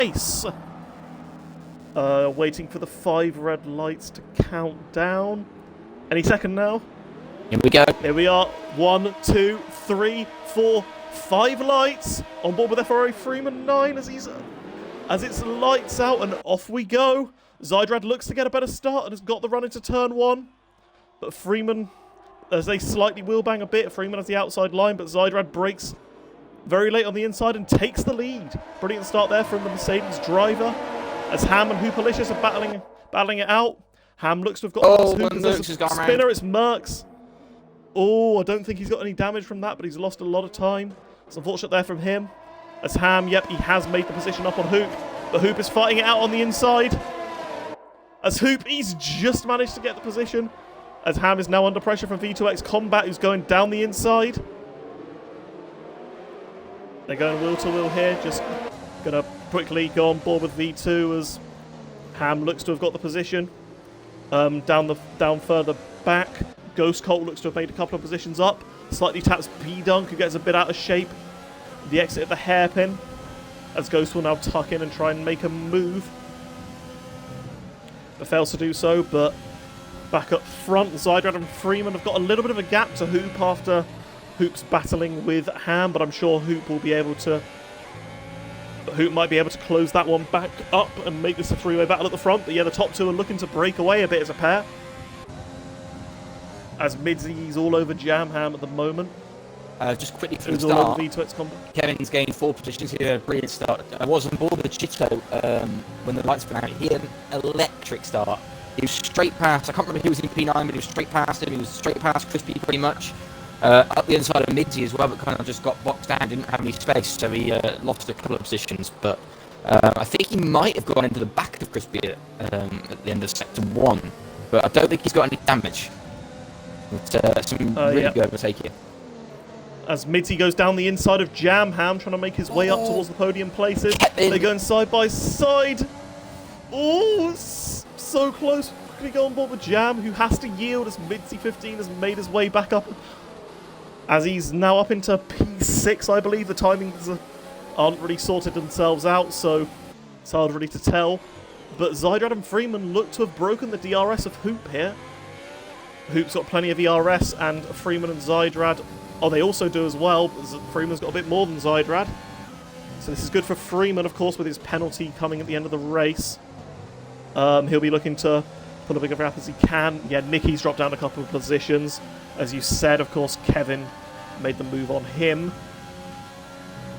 race. Waiting for the 5 red lights to count down. Any second now. Here we go. Here we are. 1, 2, 3, 4, 5 lights on board with FRA Freeman 9 as it's lights out and off we go. Zydrad looks to get a better start and has got the run into turn 1. But Freeman, as they slightly wheel bang a bit, Freeman has the outside line, but Zydrad breaks very late on the inside and takes the lead. Brilliant start there from the Mercedes driver as Ham and Hoopalicious are battling it out. Ham looks to have got Hoop as there's a spinner. It's Merckx. Oh, I don't think he's got any damage from that, but he's lost a lot of time. It's unfortunate there from him. As Ham, yep, he has made the position up on Hoop, but Hoop is fighting it out on the inside. As Hoop, he's just managed to get the position. As Ham is now under pressure from V2X Combat, who's going down the inside. They're going wheel to wheel here, just going to quickly go on board with V2 as Ham looks to have got the position. Down further back, Ghost Colt looks to have made a couple of positions up. Slightly taps B-Dunk, who gets a bit out of shape. The exit of the hairpin, as Ghost will now tuck in and try and make a move. But fails to do so, but back up front, Zydrad and Freeman have got a little bit of a gap to Hoop after Hoop's battling with Ham, but I'm sure Hoop will be able to... Hoop might be able to close that one back up and make this a three-way battle at the front. But yeah, the top two are looking to break away a bit as a pair. As Midsy's all over Jam Ham at the moment. Just quickly from the start, Kevin's gained 4 positions here. Brilliant start. I was on board with Chito when the lights went out. He had an electric start. He was straight past. I can't remember who was in P9, but he was straight past him. He was straight past Crispy pretty much. Up the inside of Midsy as well, but kind of just got boxed down, didn't have any space, so he lost a couple of positions. But I think he might have gone into the back of Crispy at the end of Sector 1, but I don't think he's got any damage. But some really good overtake here. As Midsy goes down the inside of Jam Ham, trying to make his way up towards the podium places. They're going side by side. Oh, so close. We go on board with Jam, who has to yield as Midsy 15 has made his way back up. As he's now up into P6, I believe. The timings aren't really sorted themselves out, so it's hard really to tell. But Zydrad and Freeman look to have broken the DRS of Hoop here. Hoop's got plenty of ERS, and Freeman and Zydrad, they also do as well. Freeman's got a bit more than Zydrad. So this is good for Freeman, of course, with his penalty coming at the end of the race. He'll be looking to pull a bigger gap as he can. Yeah, Nicky's dropped down a couple of positions. As you said, of course, Kevin made the move on him.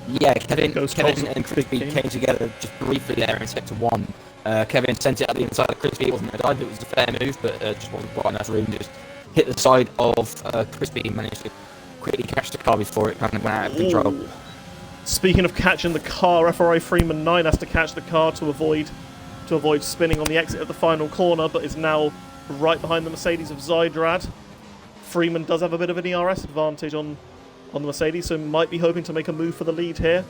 Yeah, Kevin and Crispy came together just briefly there in Sector 1. Kevin sent it at the inside of Crispy. It wasn't a dive, it was a fair move, but just wasn't quite enough room. Just hit the side of Crispy and managed to quickly catch the car before it kind of went out of control. Ooh. Speaking of catching the car, FRA Freeman 9 has to catch the car to avoid spinning on the exit of the final corner, but is now right behind the Mercedes of Zydrad. Freeman does have a bit of an ERS advantage on the Mercedes, so might be hoping to make a move for the lead here.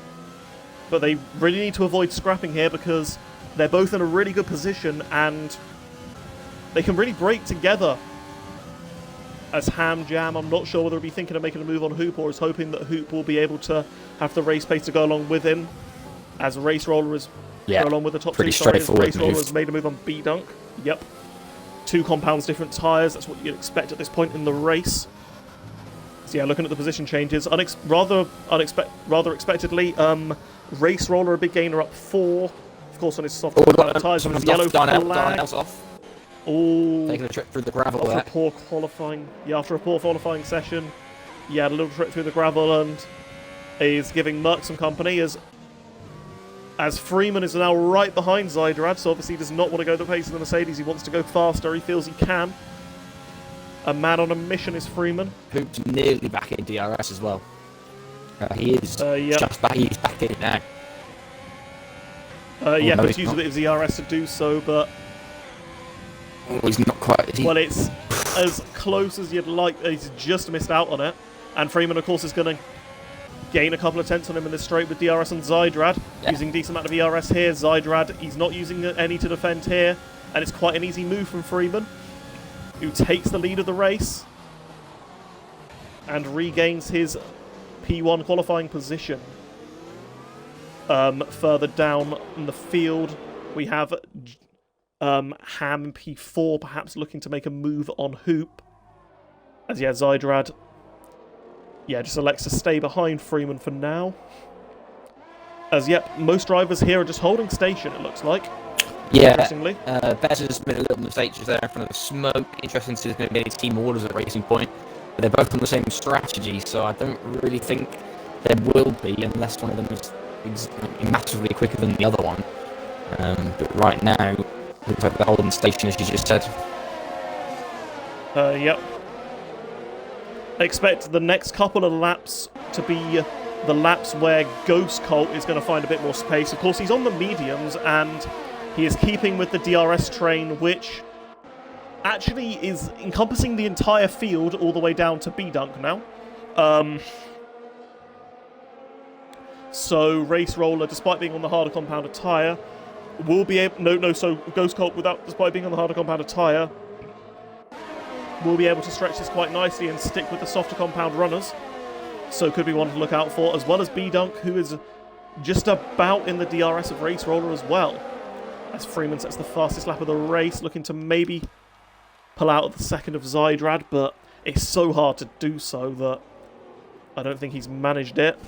But they really need to avoid scrapping here because they're both in a really good position and they can really break together. As Ham Jam, I'm not sure whether he'll be thinking of making a move on Hoop or is hoping that Hoop will be able to have the race pace to go along with him. As Race Roller is go along with the top two tyres. Race Roller has made a move on B-Dunk. Yep. 2 compounds, different tyres. That's what you'd expect at this point in the race. So yeah, looking at the position changes, rather expectedly, Race Roller a big gainer up 4. Of course, on his soft tyres with his yellow flag. Oh, taking a trip through the gravel after a poor qualifying session. Yeah, a little trip through the gravel and is giving Merckx some company as Freeman is now right behind Zydrad, so obviously he does not want to go the pace of the Mercedes. He wants to go faster. He feels he can. A man on a mission is Freeman. Hoop's nearly back in DRS as well. He is just back. He's back in it now. Yeah, Hoop's used a bit of DRS to do so, but he's not quite. Well, it's as close as you'd like. He's just missed out on it. And Freeman, of course, is going to gain a couple of tenths on him in this straight with DRS and Zydrad. Using a decent amount of ERS here. Zydrad, he's not using any to defend here. And it's quite an easy move from Freeman, who takes the lead of the race and regains his P1 qualifying position. Further down in the field, we have Ham and P4 perhaps looking to make a move on Hoop. As Zydrad, just elects to stay behind Freeman for now. As most drivers here are just holding station, it looks like. Yeah, interestingly. Better's made a little mistake just there in front of the smoke. Interesting to see there's going to be any team orders at Racing Point. But they're both on the same strategy, so I don't really think there will be, unless one of them is massively quicker than the other one. But right now, looks like they're holding station, as you just said. Yep. Expect the next couple of laps to be the laps where Ghost Colt is going to find a bit more space. Of course, he's on the mediums, and he is keeping with the DRS train, which actually is encompassing the entire field all the way down to B-Dunk now. So Race Roller, despite being on the harder compounded tyre, will be able... so Ghost Colt, despite being on the harder compounded tyre, will be able to stretch this quite nicely and stick with the softer compound runners. So could be one to look out for, as well as B-Dunk, who is just about in the DRS of Race Roller as well. As Freeman sets the fastest lap of the race, looking to maybe pull out of the second of Zydrad, but it's so hard to do so that I don't think he's managed it.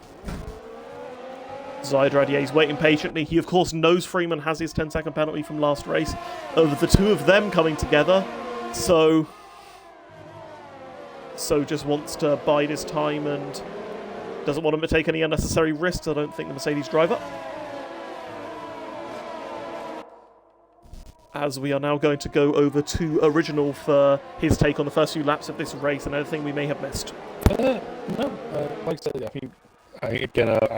Zydrad, he's waiting patiently. He, of course, knows Freeman has his 10-second penalty from last race. Of the two of them coming together, so just wants to bide his time and doesn't want him to take any unnecessary risks, I don't think, the Mercedes driver. As we are now going to go over to Original for his take on the first few laps of this race and anything we may have missed. No, like I said, I think, I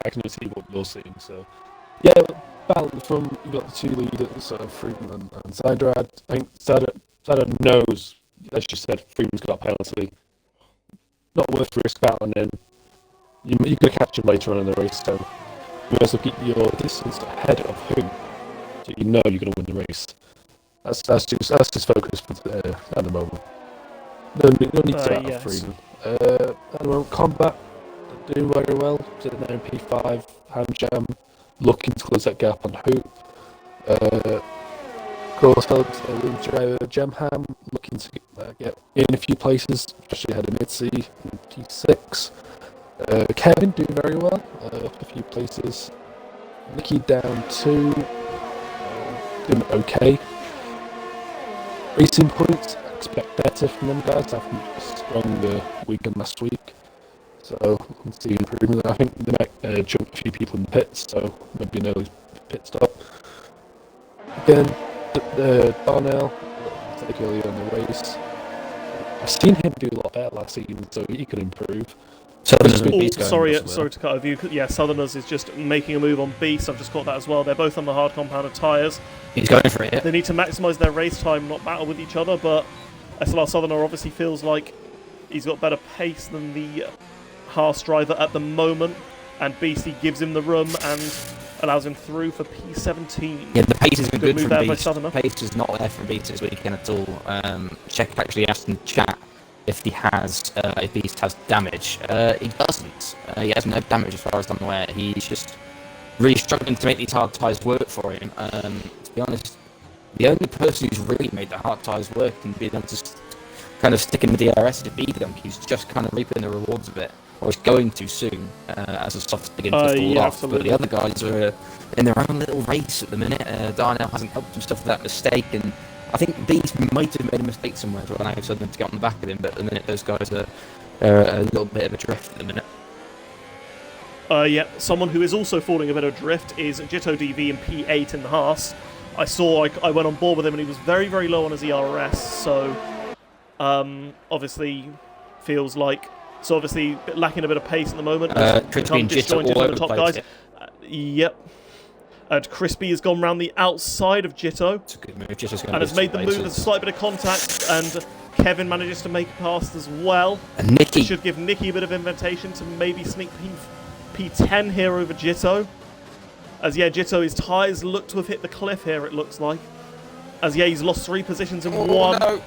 can see what you're seeing, so... Yeah, balance from, you've got the two leaders, Freeman and Zydrad. I think Zydrad knows, as you said, Freeman's got a penalty. Not worth the risk battling in. You're going to catch him later on in the race, so you also keep your distance ahead of him, so you know you're going to win the race. That's his focus at the moment. No need to out of Freeman. At the moment, Combat doing very well, sitting there in P5, Ham Jam, looking to close that gap on Hoop. Of course, driver Jam Ham looking to get in a few places, especially ahead of Mitzi in P6. Kevin doing very well, up a few places. Nicky down 2, doing okay. Racing Points, I expect better from them guys after a stronger weekend last week. So, let's see improvement. I think they might jump a few people in the pits, so maybe an early pit stop. Again, Darnell, take earlier in the race. I've seen him do a lot better last season, so he could improve. Sorry to cut over you. Yeah, Southerners is just making a move on Beast. I've just caught that as well. They're both on the hard compounded tyres. He's going for it. Yeah. They need to maximise their race time, not battle with each other, but SLR Southerner obviously feels like he's got better pace than the Haas driver at the moment, and Beastie gives him the room and allows him through for P17. Yeah, the pace isn't good move from there Beast. by Southerner. The pace is not there from Beast this weekend at all. Check actually asked in chat if if Beast has damage. He doesn't. He has no damage as far as I'm aware. He's just really struggling to make these hard tyres work for him. To be honest, the only person who's really made the hard tyres work and been able to kind of stick in the DRS to B-Dunk, he's just kind of reaping the rewards of it, or he's going too soon as the softs begin to fall off. Absolutely. But the other guys are in their own little race at the minute. Darnell hasn't helped himself with that mistake, and I think Beast might have made a mistake somewhere as well, and I told them to get on the back of him, but at the minute those guys are a little bit of a drift at the minute. Someone who is also falling a bit of drift is Jitto DV in P8 in the Haas. I went on board with him and he was very, very low on his ERS, so obviously feels like... So obviously lacking a bit of pace at the moment. Crispy and Jitto all over the place. Yep. And Crispy has gone round the outside of Jitto. It's a good move. Jitto's going and has made the move. There's a slight bit of contact, and Kevin manages to make it past as well. And Nicky should give Nicky a bit of invitation to maybe sneak P10 here over Jitto. As Jitto, his tyres look to have hit the cliff here, it looks like. As he's lost 3 positions in one. No.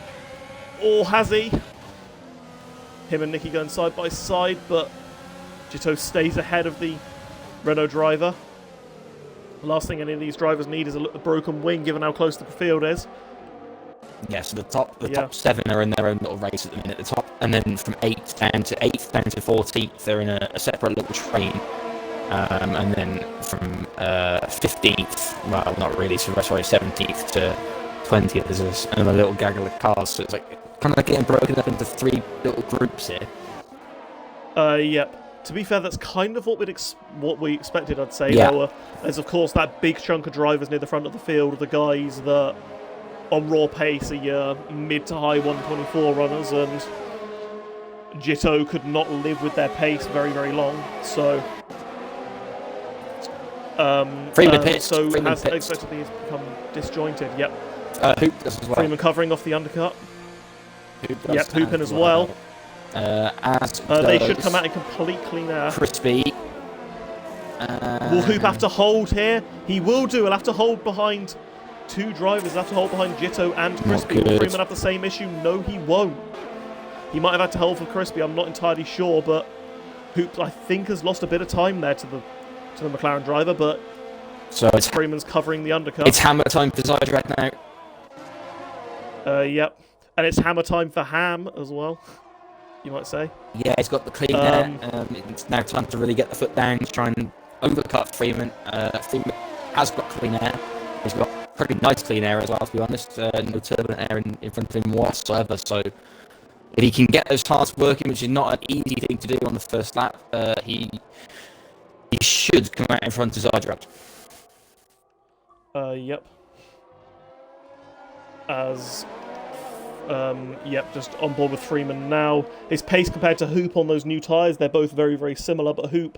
Or has he? Him and Nicky going side by side, but Jitto stays ahead of the Renault driver. The last thing any of these drivers need is a broken wing, given how close the field is. Yeah, so the top 7 are in their own little race at the minute. The top, and then from 8th down to 14th, they're in a separate little train. And then from 15th, well, not really, so sorry, 17th to 20th, there's a little gaggle of cars. So it's like kind of like getting broken up into 3 little groups here. Yep. To be fair, that's kind of what we expected, I'd say. Yeah. There's, of course, that big chunk of drivers near the front of the field, the guys that, on raw pace, are your mid to high 124 runners, and Jitto could not live with their pace very, very long. So, Freeman pits. so Freeman as pits. expectedly, it's become disjointed. Yep. Hoop does as well. Freeman covering off the undercut. Hoop does Yep, Hoopin as well. As they should come out in complete clean air. Crispy. Will Hoop have to hold here? He will do. He'll have to hold behind 2 drivers. He'll have to hold behind Jitto and Crispy. Will Freeman have the same issue? No, he won't. He might have had to hold for Crispy. I'm not entirely sure, but Hoop, I think, has lost a bit of time there to the McLaren driver, but so it's Freeman's covering the undercut. It's hammer time for Zydrad now. Yep. And it's hammer time for Ham as well, you might say. Yeah, he's got the clean air. It's now time to really get the foot down, try and overcut Freeman. Freeman has got clean air. He's got pretty nice clean air as well, to be honest. No turbulent air in front of him whatsoever. So if he can get those tires working, which is not an easy thing to do on the first lap, he should come out in front of Zydrad. Yep. Yep, just on board with Freeman now. His pace compared to Hoop on those new tyres, they're both very, very similar, but Hoop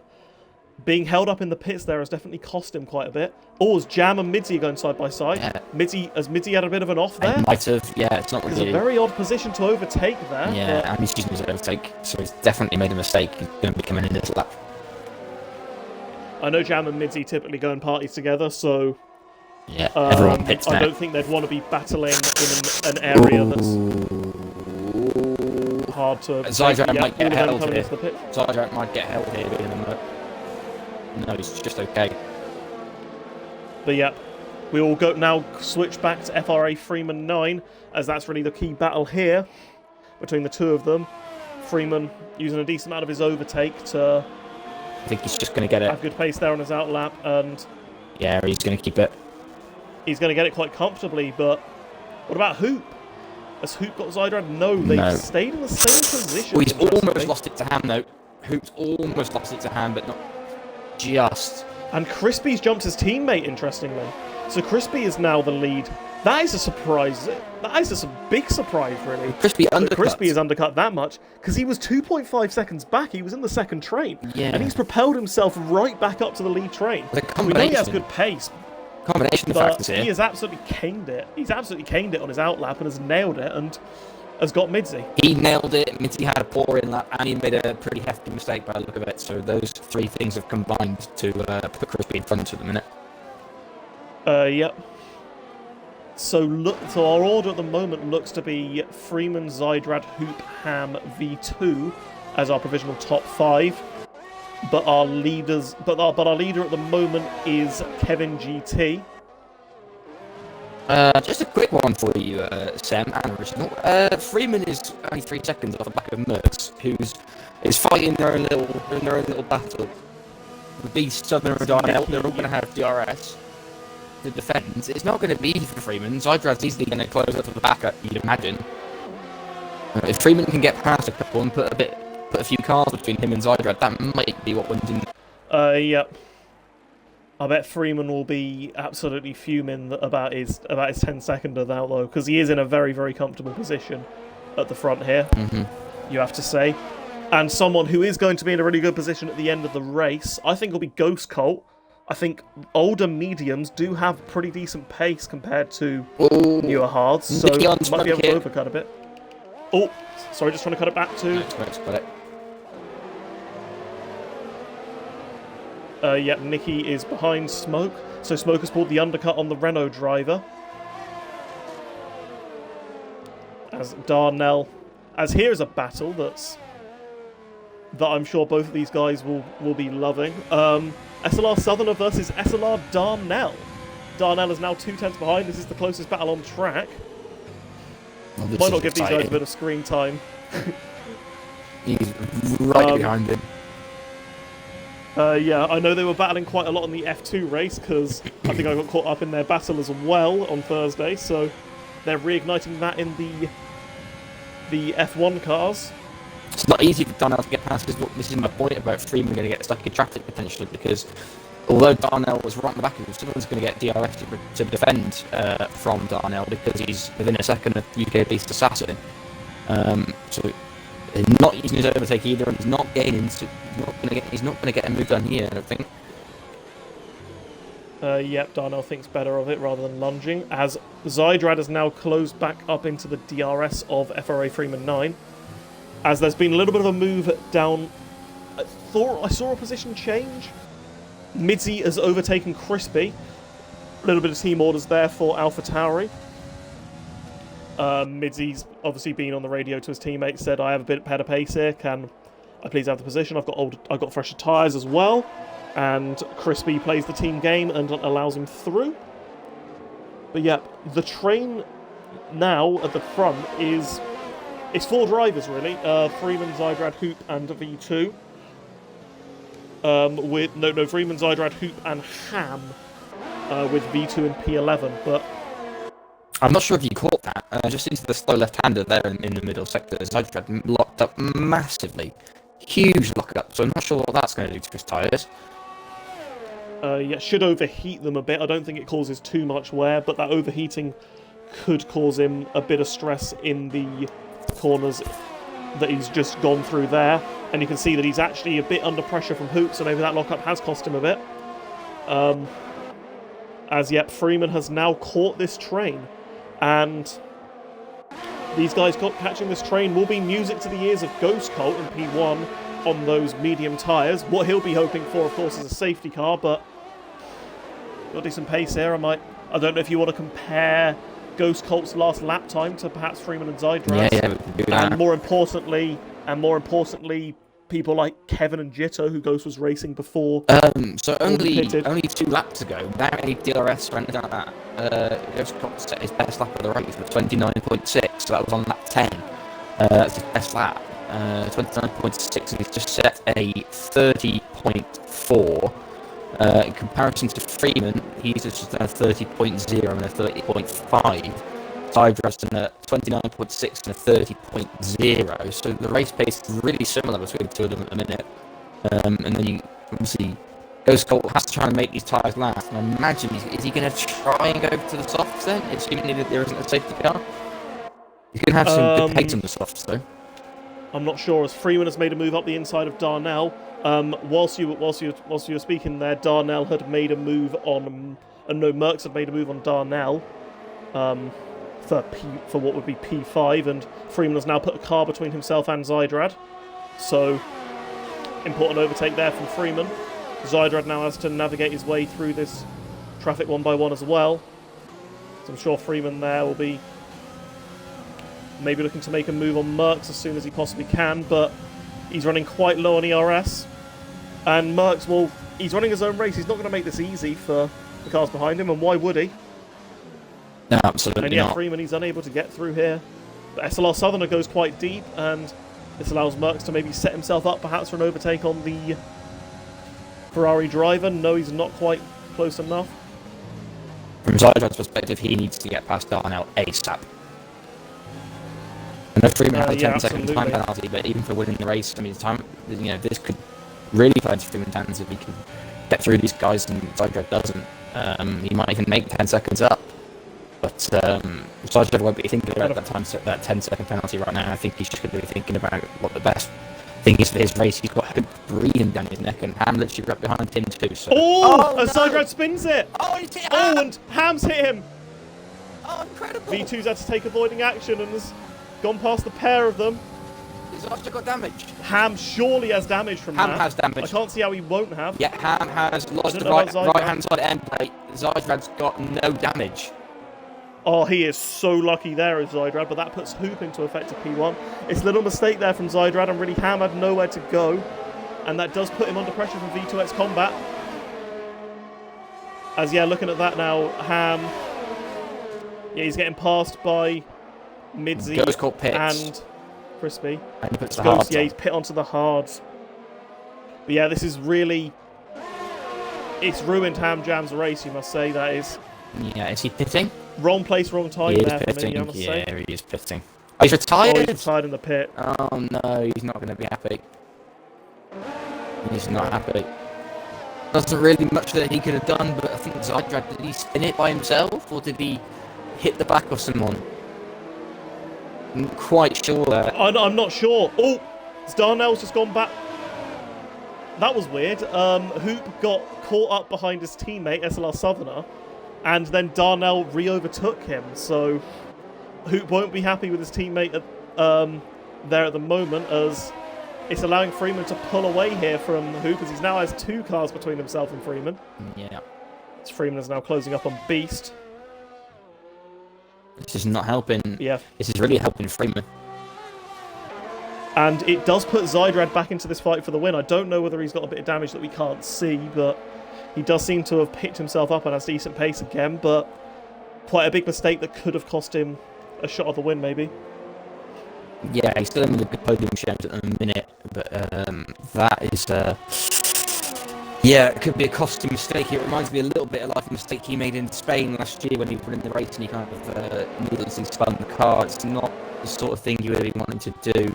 being held up in the pits there has definitely cost him quite a bit. Oh, as Jam and Midzi are going side by side. Yeah. Midzi had a bit of an off there? He might have, yeah, it's not really... It's a very odd position to overtake there. Yeah, and he's using his overtake, so he's definitely made a mistake. He's going to be coming in this lap. I know Jam and Midzi typically go in parties together, so... Yeah, everyone pits now. I don't think they'd want to be battling in an area that's hard to... Zydrad might get held here. Zydrad might get held here. No, he's just okay. But yeah, we will now switch back to FRA Freeman 9, as that's really the key battle here between the two of them. Freeman using a decent amount of his overtake to... I think he's just going to get it. Have good pace there on his outlap, and... Yeah, he's going to keep it. He's going to get it quite comfortably, but what about Hoop? Has Hoop got Zydrad? No, they've stayed in the same position. Well, he's almost lost it to Ham, though. Hoop's almost lost it to Ham, but not just. And Crispy's jumped his teammate, interestingly. So Crispy is now the lead. That is a surprise. That is just a big surprise, really. Crispy is undercut that much, because he was 2.5 seconds back. He was in the second train. Yeah. And he's propelled himself right back up to the lead train. We know he has good pace. Combination of factors here. He has absolutely caned it. He's absolutely caned it on his outlap and has nailed it and has got Midzi. He nailed it. Midzi had a poor in-lap and he made a pretty hefty mistake by the look of it. So those 3 things have combined to put Crispy in front at the minute. Yep. So our order at the moment looks to be Freeman, Zydrad, Hoop, Ham, V2 as our provisional top 5. But our leader at the moment is Kevin GT. Just a quick one for you, Sam and Original. Freeman is only 3 seconds off the back of Merckx, who's fighting their own little battle. With these Southern Darnell, they're all going to have DRS to defend. It's not going to be easy for Freeman. Zydrad's easily going to close up to the back, you'd imagine. If Freeman can get past a couple and put a few cars between him and Zydrad, that might be what wins in. Yep. I bet Freeman will be absolutely fuming about his 10-seconder now, though, because he is in a very, very comfortable position at the front here, you have to say. And someone who is going to be in a really good position at the end of the race, I think will be Ghost Colt. I think older mediums do have pretty decent pace compared to newer hards, so might be able to overcut a bit. Oh, sorry, just trying to cut it back to... Yeah, Nicky is behind Smoke, so Smoke has pulled the undercut on the Renault driver. As Darnell... As here is a battle that's that I'm sure both of these guys will be loving. SLR Southerner versus SLR Darnell. Darnell is now 2 tenths behind. This is the closest battle on track. Well, Might not give these guys a bit of screen time. He's right behind him. Yeah, I know they were battling quite a lot in the F2 race because I think I got caught up in their battle as well on Thursday, so they're reigniting that in the F1 cars. It's not easy for Darnell to get past, because this is my point about Freeman going to get stuck in traffic potentially, because although Darnell was right in the back of him, someone's going to get DRS to defend from Darnell because he's within a second of UK-based assassin. So he's not using his overtake either, and he's not gaining. So he's not going to get a move done here, I don't think. Yep, Darnell thinks better of it rather than lunging, as Zydrad has now closed back up into the DRS of FRA Freeman 9, as there's been a little bit of a move down. I saw a position change. Midzi has overtaken Crispy. A little bit of team orders there for AlphaTauri. Midzi's obviously been on the radio to his teammates, said, I have a bit better pace here, can I please have the position? I've got fresher tyres as well. And Crispy plays the team game and allows him through. But yeah, the train now at the front it's 4 drivers really. Freeman, Zydrad, Hoop and V2. With Freeman, Zydrad, Hoop and Ham with V2 and P11, but I'm not sure if you caught that. Just into the slow left-hander there in the middle sector, Zydrad locked up massively. Huge lock-up, so I'm not sure what that's going to do to his tyres. Yeah, should overheat them a bit. I don't think it causes too much wear, but that overheating could cause him a bit of stress in the corners that he's just gone through there. And you can see that he's actually a bit under pressure from Hoop, so maybe that lock-up has cost him a bit. As yet, Freeman has now caught this train. And these guys catching this train will be music to the ears of Ghost Colt in P1 on those medium tyres. What he'll be hoping for, of course, is a safety car, but got decent pace here. I don't know if you want to compare Ghost Colt's last lap time to perhaps Freeman and Zydrad. Yeah, we can do that. And more importantly, people like Kevin and Jitto, who Ghost was racing before. So only 2 laps ago, Barry DRS ran down that. Ghost Colt set his best lap of the race with 29.6, so that was on lap 10. That's his best lap. 29.6, and he's just set a 30.4. In comparison to Freeman, he's just done a 30.0 and a 30.5. Zydrad's done a 29.6 and a 30.0. So the race pace is really similar between the two of them at the minute. And then you obviously Ghost Colt has to try and make these tyres last. And I imagine is he going to try and go to the softs then, assuming that there isn't a safety car? He's going to have some good pace on the softs though. I'm not sure, as Freeman has made a move up the inside of Darnell. Whilst you were speaking there, Darnell had made a move on, Merckx had made a move on Darnell for what would be P5, and Freeman has now put a car between himself and Zydrad. So important overtake there from Freeman. Zydrad now has to navigate his way through this traffic one by one as well. So I'm sure Freeman there will be maybe looking to make a move on Merckx as soon as he possibly can, but he's running quite low on ERS. And Merckx, well, he's running his own race. He's not going to make this easy for the cars behind him, and why would he? No, absolutely and yeah, not. Freeman, he's unable to get through here. But SLR Southerner goes quite deep, and this allows Merckx to maybe set himself up perhaps for an overtake on the Ferrari driver. No, he's not quite close enough. From Zydrad's perspective, he needs to get past Darnell ASAP. I know Freeman had a 10-second time penalty, but even for winning the race, I mean, this could really play into Freeman's hands if he can get through these guys and Zydrad doesn't. He might even make 10 seconds up. But Zydrad won't be thinking about that 10-second penalty right now. I think he's just going to be thinking about what the best thing is for his race. He's got hope breathing down his neck, and Ham literally right behind him too. So. Zydrad spins it! He's hit Ham! And Ham's hit him! Oh, incredible! V2's had to take avoiding action and has gone past the pair of them. Zydrad got damage. Ham surely has damage from that. Ham has damage. I can't see how he won't have. Yeah, Ham has lost the right-hand side end plate. Zydrad's got no damage. Oh, he is so lucky there as Zydrad, but that puts Hoop into effective P1. It's a little mistake there from Zydrad, and really Ham had nowhere to go. And that does put him under pressure from V2X Combat. As, yeah, looking at that now, Ham... Yeah, he's getting passed by Midzy and Crispy. And he puts the hards he's pit onto the hards. But yeah, this is really... It's ruined Ham Jam's race, you must say, that is. Yeah, is he pitting? Wrong place, wrong time there for me, I must say. Yeah, he is pitting. Oh, he's retired? Oh, he's retired in the pit. Oh no, he's not going to be happy. He's not happy. Wasn't really much that he could have done, but I think Zydrad, did he spin it by himself, or did he hit the back of someone? I'm not quite sure there. I'm not sure. Oh, Darnell's just gone back. That was weird. Hoop got caught up behind his teammate, SLR Southerner, and then Darnell re-overtook him, so Hoop won't be happy with his teammate there at the moment, as it's allowing Freeman to pull away here from Hoop, as he now has 2 cars between himself and Freeman. Yeah. As Freeman is now closing up on Beast. This is not helping. Yeah. This is really helping Freeman. And it does put Zydrad back into this fight for the win. I don't know whether he's got a bit of damage that we can't see, but he does seem to have picked himself up and has decent pace again, but quite a big mistake that could have cost him a shot of the win, maybe. Yeah, he's still in the good podium shares at the minute, but that is... yeah, it could be a costly mistake. It reminds me a little bit of like a mistake he made in Spain last year when he put in the race and he kind of needlessly spun the car. It's not the sort of thing you really want him to do,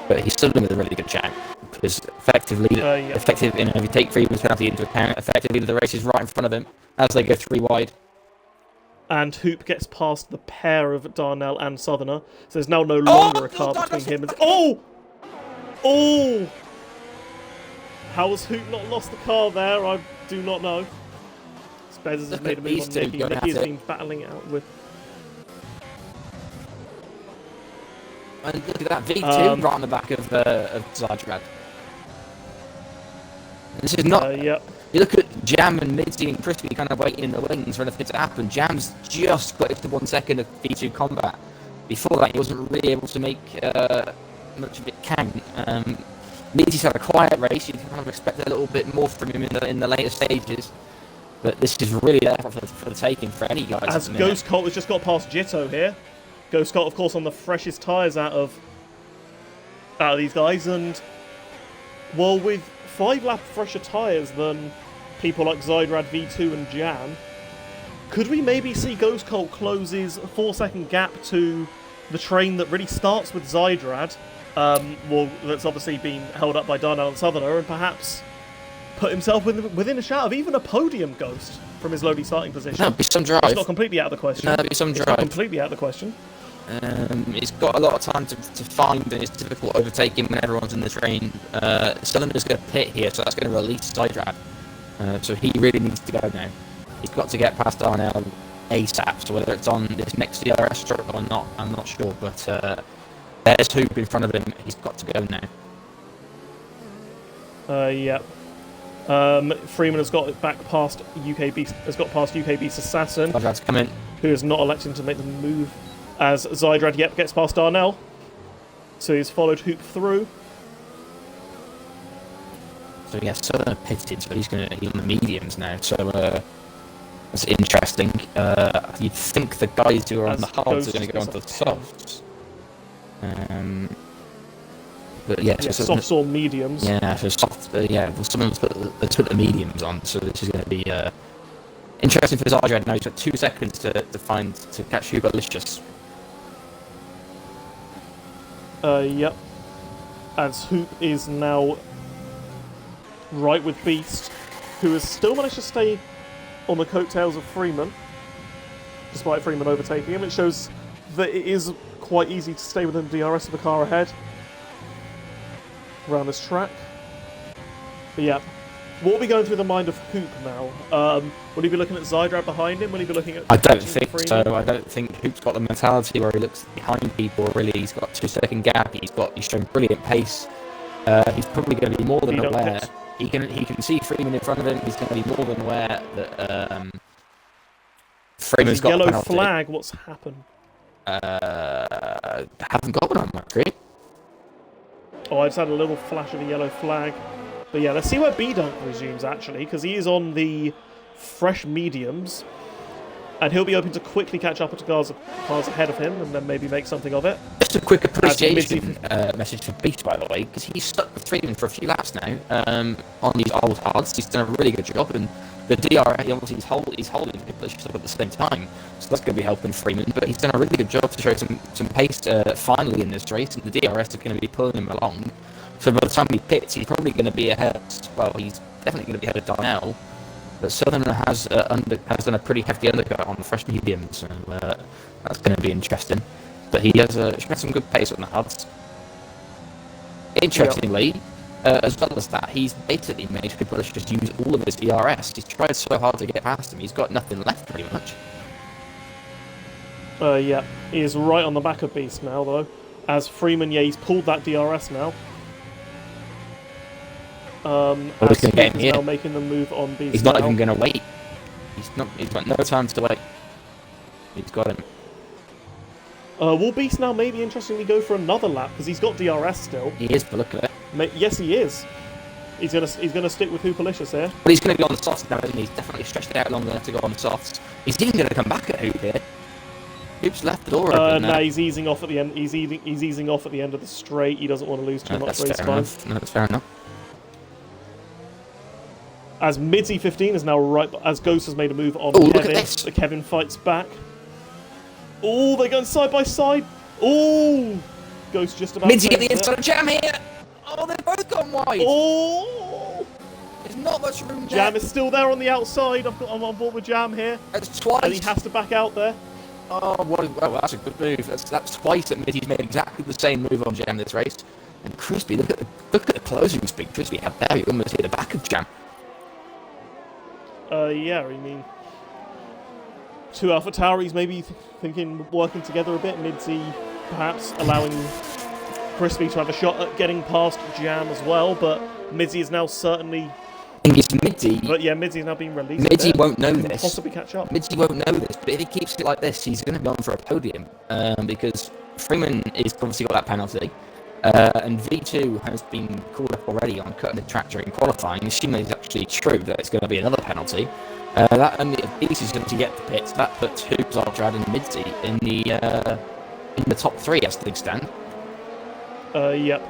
but he's still in with a really good chance because effectively, if you take Freeman's penalty into account, effectively the race is right in front of him as they go 3 wide. And Hoop gets past the pair of Darnell and Southerner, so there's now no longer a car between him and... Oh! Oh! How has Hoop not lost the car there? I do not know. Spez has made a move on Nicky. Nicky has been battling it out with... And look at that V2 right on the back of Zydrad. This is not... Yep. You look at Jam and Midzy and Crispy kind of waiting in the wings for anything to happen. Jam's just got into 1 second of V2 combat. Before that, he wasn't really able to make much of it count. Midzy's had a quiet race. You kind of expect a little bit more from him in the later stages. But this is really there for the taking for any guys. As Ghost Colt has just got past Jitto here. Ghost Colt, of course, on the freshest tyres out of these guys. And, well, with 5 lap fresher tyres than people like Zydrad, V2 and Jam, could we maybe see Ghost Colt close his 4-second gap to the train that really starts with Zydrad, well, that's obviously been held up by Darnell and Southerner, and perhaps put himself within a shout of even a podium Ghost from his lowly starting position? That'd be some drive. It's not completely out of the question. No, that'd be some drive. It's not completely out of the question. He's got a lot of time to find, and it's difficult overtaking when everyone's in the train. Cylinder's going to pit here, so that's going to release Zydrad. So he really needs to go now. He's got to get past Darnell ASAP, so whether it's on this next DRS stroke or not, I'm not sure, but there's Hoop in front of him. He's got to go now. Yep. Freeman has got back past UK Beast. Has got past UK Beast Assassin. Zydrad's coming. Who is not electing to make the move as Zydrad gets past Darnell. So he's followed Hoop through. So yeah, Southern pitted, so he's on the mediums now. So that's interesting. You'd think the guys who are on the hards are going to go onto the softs. But yeah, so softs or mediums. Yeah, so soft. Well, someone's put the mediums on, so this is going to be interesting for Zydrad now. He's got 2 seconds to catch Huberlicious. Yep. As Hoop is now right with Beast, who has still managed to stay on the coattails of Freeman, despite Freeman overtaking him. It shows that it is quite easy to stay within the DRS of the car ahead around this track. But yeah, what will be going through the mind of Hoop now? Will he be looking at Zydrad behind him? Will he be looking at... I don't think so. I don't think Hoop's got the mentality where he looks behind people, really. He's got 2-second gap. He's shown brilliant pace. He's probably going to be more than aware. He can see Freeman in front of him. He's going to be more than aware that Freeman's got yellow a penalty. flag. What's happened? Haven't got one on that grid. Oh, I just had a little flash of a yellow flag. But yeah, let's see where B-Dunk resumes, actually, because he is on the fresh mediums. And he'll be hoping to quickly catch up to cars ahead of him and then maybe make something of it. Just a quick appreciation message for Beast, by the way, because he's stuck with Freeman for a few laps now on these old hards. He's done a really good job, and the DRS, obviously, he's holding people at the same time, so that's going to be helping Freeman. But he's done a really good job to show some pace finally in this race, and the DRS is going to be pulling him along. So by the time he pits, he's probably going to be ahead. Well, he's definitely going to be ahead of Darnell. But Southern has done a pretty hefty undercut on the fresh medium, so that's going to be interesting. But he has shown some good pace on the hards. Interestingly, as well as that, he's basically made people just use all of his DRS. He's tried so hard to get past him, he's got nothing left pretty much. Yeah, he is right on the back of Beast now, though. As Freeman, he's pulled that DRS now. As Freeman's now making the move on Beast. He's not even going to wait. He's got no time to wait. He's got him. Will Beast now maybe interestingly go for another lap because he's got DRS still? He is, but look at it. Yes, he is. He's gonna stick with Hoopalicious here. But he's going to be on the softs now, isn't he? He's definitely stretched it out longer enough to go on the softs. He's even going to come back at Hoop here. Hoop's left the door open. No, he's easing off at the end. He's easing off at the end of the straight. He doesn't want to lose too much race time. No, that's fair enough. As Midzy 15 is now as Ghost has made a move on Kevin. Kevin. But Kevin fights back. Oh, they're going side by side. Oh, Ghost just about. Midzy at the inside of Jam here. Oh, they've both gone wide. Oh, there's not much room there. Jam is still there on the outside. I'm on board with Jam here. That's twice. And he has to back out there. Oh, that's a good move. That's twice that Midzy's made exactly the same move on Jam this race. And Crispy, look at the closing speed Crispy had there. You almost hit the back of Jam. Yeah, I mean, two AlphaTauris maybe thinking working together a bit. Midzy perhaps allowing Crispy to have a shot at getting past Jam as well, but Midzy is now certainly. Midzy. But yeah, Midzy's now being released. Midzy won't know this. Possibly catch up. Midzy won't know this, but if he keeps it like this, he's going to be on for a podium because Freeman is obviously got that penalty. And V2 has been called up already on cutting the track during qualifying, assuming it's actually true that it's going to be another penalty. That only is going to get the pits. That puts Hoops, Aldrad and Midzy in the top three as things stand. Yep.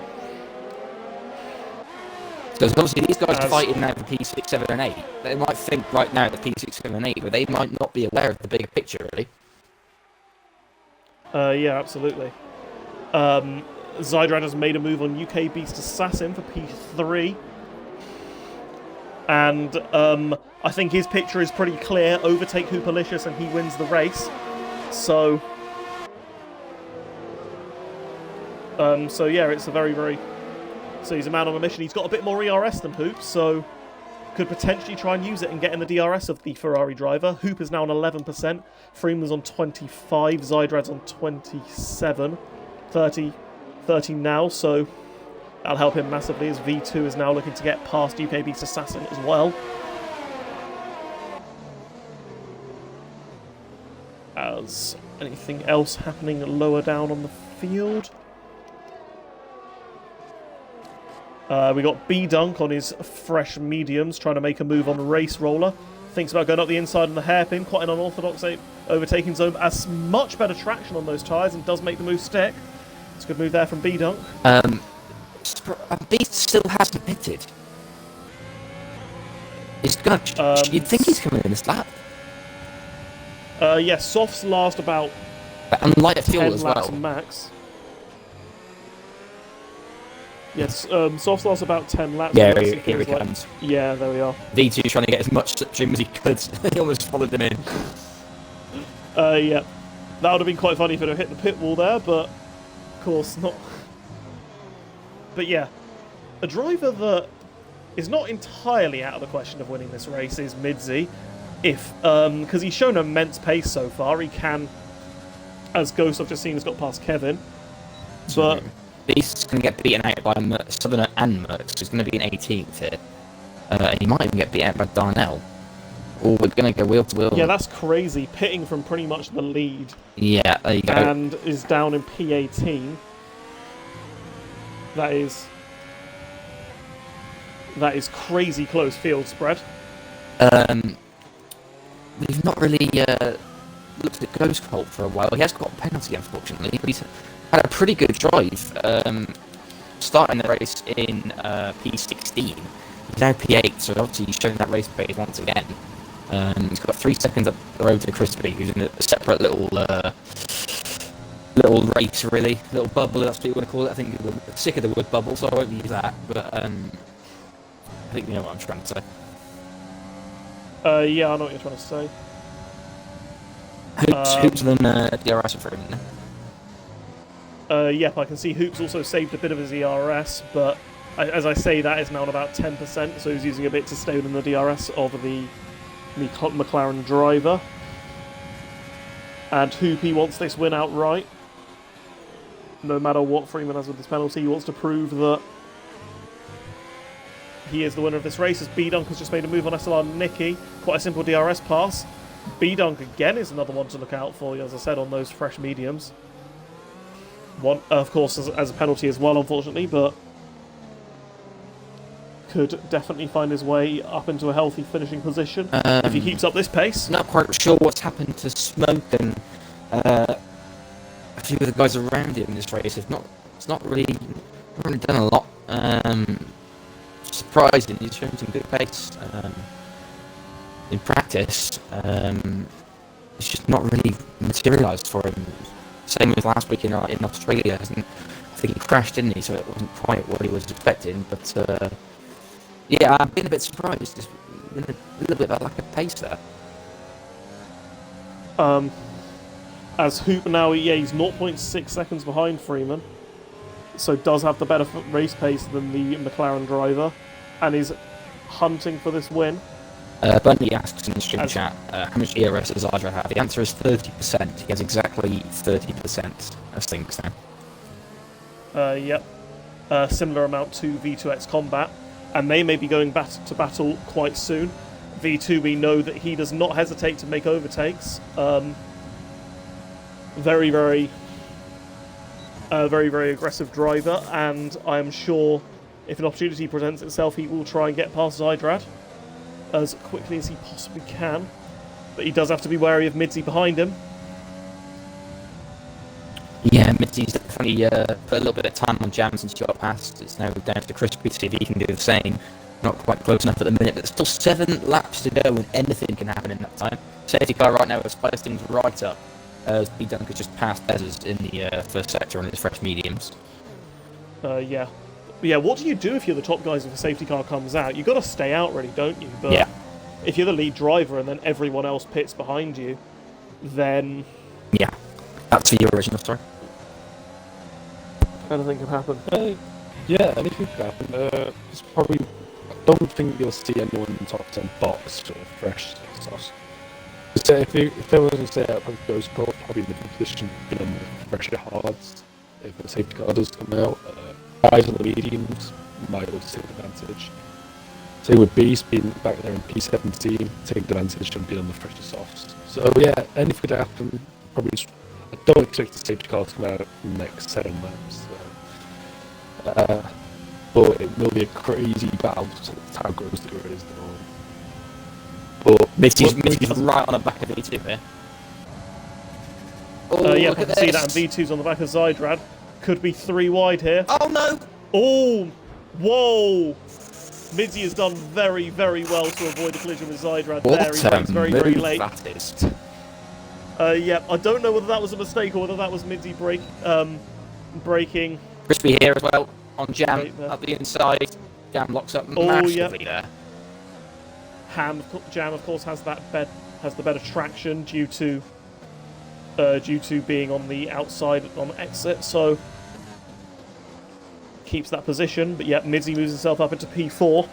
Because obviously these guys are fighting now for P6, 7 and 8. They might think right now that P6, 7 and 8, but they might not be aware of the bigger picture, really. Yeah, absolutely. Zydrad has made a move on UK Beast Assassin for P3. And I think his picture is pretty clear. Overtake Hoopalicious and he wins the race. So yeah, it's a very, very... So he's a man on a mission. He's got a bit more ERS than Hoop, so could potentially try and use it and get in the DRS of the Ferrari driver. Hoop is now on 11%. Freeman's on 25. Zydrad's on 27. 30 now, so that'll help him massively as V2 is now looking to get past UK Beast Assassin as well. As anything else happening lower down on the field? We got B-Dunk on his fresh mediums, trying to make a move on the race roller. Thinks about going up the inside on the hairpin, quite an unorthodox overtaking zone, has much better traction on those tyres and does make the move stick. It's a good move there from B-Dunk. Beast still hasn't pitted. He's gonna. You'd think he's coming in this lap. Yeah, softs last about. And lighter fuel 10 as laps well. Max. Yes, softs last about 10 laps. Yeah, here he comes. Yeah, there we are. V2 trying to get as much trim as he could. He almost followed him in. Yeah, that would have been quite funny if it had hit the pit wall there, but of course not. But yeah, a driver that is not entirely out of the question of winning this race is Midzy. Because he's shown immense pace so far, he can, as Ghost I've just seen has got past Kevin, but Beast's going to get beaten out by Southerner and Merckx, so he's going to be in 18th here. And he might even get beaten out by Darnell. Oh, we're going to go wheel to wheel. Yeah, that's crazy. Pitting from pretty much the lead. Yeah, there you go. And is down in P18. That is crazy close field spread. We've not really looked at Ghost Colt for a while. He has got a penalty, unfortunately, but he's had a pretty good drive. Starting the race in P16. He's now P8, so obviously he's shown that race pace once again. He's got 3 seconds up the road to Crispy, who's in a separate little race, really. Little bubble, that's what you want to call it. I think you're sick of the word bubble, so I won't use that. But I think you know what I'm trying to say. Yeah, I know what you're trying to say. Hoops and DRS for him. Yep, I can see Hoops also saved a bit of his ERS, but as I say, that is now at about 10%, so he's using a bit to stay within the DRS of the McLaren driver. And Hoopy wants this win outright. No matter what Freeman has with this penalty, he wants to prove that he is the winner of this race, as B-Dunk has just made a move on SLR Nicky. Quite a simple DRS pass. B-Dunk again is another one to look out for, as I said, on those fresh mediums. One, of course, as a penalty as well, unfortunately, but could definitely find his way up into a healthy finishing position if he keeps up this pace. Not quite sure what's happened to Smoke and a few of the guys around him in this race. It's not really done a lot. Surprising, he's shown some good pace in practice. It's just not really materialised for him. Same as last week in Australia. I think he crashed, didn't he? So it wasn't quite what he was expecting. But yeah, I've been a bit surprised. There's been a little bit of a lack of pace there. As Hoop now, he's 0.6 seconds behind Freeman, so does have the better race pace than the McLaren driver, and is hunting for this win. Bundy asks in the stream chat, how much ERS does Ardra have? The answer is 30%. He has exactly 30% as things now. Yep. Similar amount to V2X Combat, and they may be going to battle quite soon. V2, we know that he does not hesitate to make overtakes. Very, very aggressive driver, and I am sure if an opportunity presents itself, he will try and get past Zydrad as quickly as he possibly can. But he does have to be wary of Midzi behind him. Yeah, Midzi's definitely put a little bit of time on Jam since he got past. It's now down to Crispy to see if he can do the same. Not quite close enough at the minute, but there's still 7 laps to go and anything can happen in that time. Safety car right now has spiced things right up. As B-Dunk has just passed Bezos in the first sector on his fresh mediums. Yeah. Yeah, what do you do if you're the top guys if a safety car comes out? You've got to stay out, really, don't you? But yeah. If you're the lead driver and then everyone else pits behind you, then... Yeah. That's your original story. Anything can happen. Yeah, anything can happen. It's probably... I don't think you'll see anyone in the top 10 box for fresh sauce. So if there was a set-up of Ghost Colt, probably in the position on the fresher hards, if the safety car does come out, guys on the mediums might be able to take advantage. Same with Beast being back there in P17, taking advantage and being on the fresher softs. So yeah, anything could happen. Probably just, I don't expect the safety car to come out in the next 7 laps. But it will be a crazy battle to how gross the grid is. But Mitty's right on the back of V2 here. Oh, yeah, I can see that, and V2's on the back of Zydrad. Could be 3 wide here. Oh no! Oh! Whoa! Midzi has done very, very well to avoid a collision with Zydrad there. He brakes very, very late. That is. Yeah, I don't know whether that was a mistake or whether that was Midzi braking. Crispy here as well, on Jam, up the inside. Jam locks up massively there. Jam, of course, has the better traction due to being on the outside on the exit, so keeps that position. But yeah, Midzi moves himself up into P4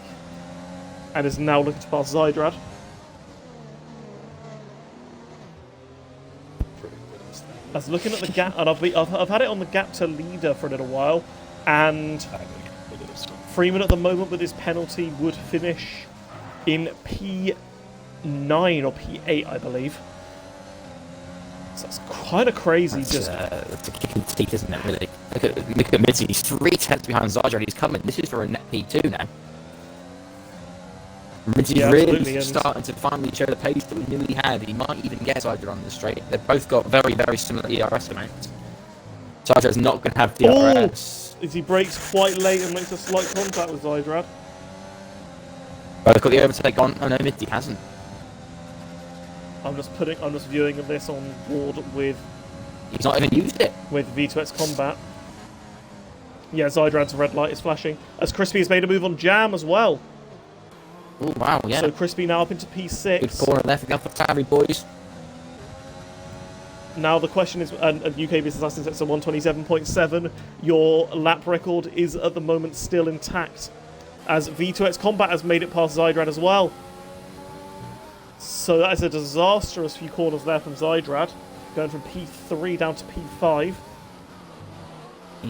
and is now looking to pass Zydrad. As looking at the gap, and I've had it on the gap to leader for a little while, and Freeman at the moment with his penalty would finish in P9 or P8, I believe. So that's kind of crazy. That's a kick in the teeth, isn't it, really? Look at Mitzi, he's 3 tenths behind Zydrad, he's coming. This is for a net P2 now. Mitzi's really starting to finally show the pace that we knew he had. He might even get Zydrad on the straight. They've both got very, very similar ERS amounts. Zydrad's not going to have DRS. As he brakes quite late and makes a slight contact with Zydrad. Both got the overtake on. Oh no, Mitzi hasn't. I'm just viewing this on board with. He's not even used it. With V2X Combat. Yeah, Zydrad's red light is flashing. As Crispy has made a move on Jam as well. Oh wow, yeah. So Crispy now up into P6. Good corner left again for Tabby boys. Now the question is, and UK Business Assassin sets a 127.7. Your lap record is at the moment still intact, as V2X Combat has made it past Zydrad as well. So that is a disastrous few corners there from Zydrad, going from P3 down to P5.